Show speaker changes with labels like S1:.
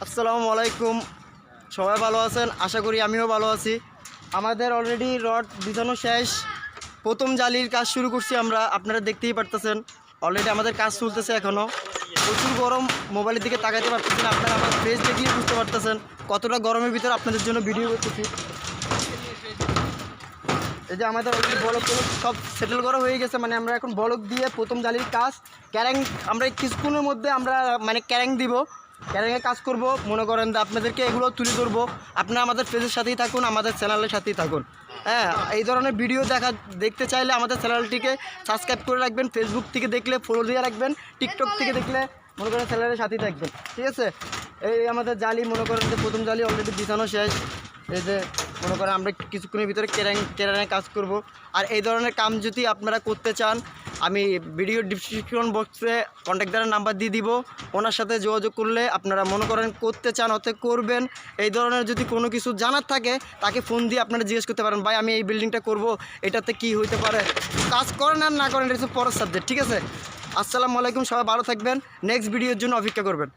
S1: আসসালামু আলাইকুম। সবাই ভালো আছেন? আশা করি আমিও ভালো আছি। আমাদের অলরেডি রড বিছানো শেষ। প্রথম জালির কাজ শুরু করছি আমরা, আপনারা দেখতেই পারতেছেন। অলরেডি আমাদের কাজ চলতেছে এখনও। প্রচুর গরম, মোবাইলের দিকে তাকাইতে পারতেছেন, আপনারা আমার ফেস দেখিয়ে বুঝতে পারতেছেন কতটা গরমের ভিতরে আপনাদের জন্য ভিডিও করতেছি। এই যে আমাদের অলরেডি বলক সব সেটেল করা হয়ে গেছে, মানে আমরা এখন বলক দিয়ে প্রথম জালির কাজ ক্যারেং, আমরা কিছুক্ষণের মধ্যে আমরা মানে ক্যারেং দিব, ক্যারেংয়ে কাজ করব। মনে করেন যে আপনাদেরকে এগুলো তুলে ধরবো। আপনারা আমাদের পেজের সাথেই থাকুন, আমাদের চ্যানেলের সাথেই থাকুন। হ্যাঁ, এই ধরনের ভিডিও দেখতে চাইলে আমাদের চ্যানেলটিকে সাবস্ক্রাইব করে রাখবেন। ফেসবুক থেকে দেখলে ফলো দিয়ে রাখবেন, টিকটক থেকে দেখলে মনে করেন চ্যানেলের সাথেই থাকবেন, ঠিক আছে? এই আমাদের জালি মনে করেন যে প্রথম জালি অলরেডি বিছানো শেষ। এই যে মনে করেন আমরা কিছুক্ষণের ভিতরে ক্যারেংয়ে কাজ করব। আর এই ধরনের কাম যদি আপনারা করতে চান, আমি ভিডিও ডিসক্রিপশন বক্সে কন্ট্যাক্টারের নাম্বার দিয়ে দিব। ওনার সাথে যোগাযোগ করলে আপনারা মনে করেন করতে চান ওতে করবেন। এই ধরনের যদি কোনো কিছু জানার থাকে তাকে ফোন দিয়ে আপনারা জিজ্ঞেস করতে পারেন, ভাই আমি এই বিল্ডিংটা করব, এটাতে কি হইতে পারে। কাজ করেন আর না করেন এটা হচ্ছে পরের সাবজেক্ট, ঠিক আছে? আসসালামু আলাইকুম, সবাই ভালো থাকবেন। নেক্সট ভিডিওর জন্য অপেক্ষা করবেন।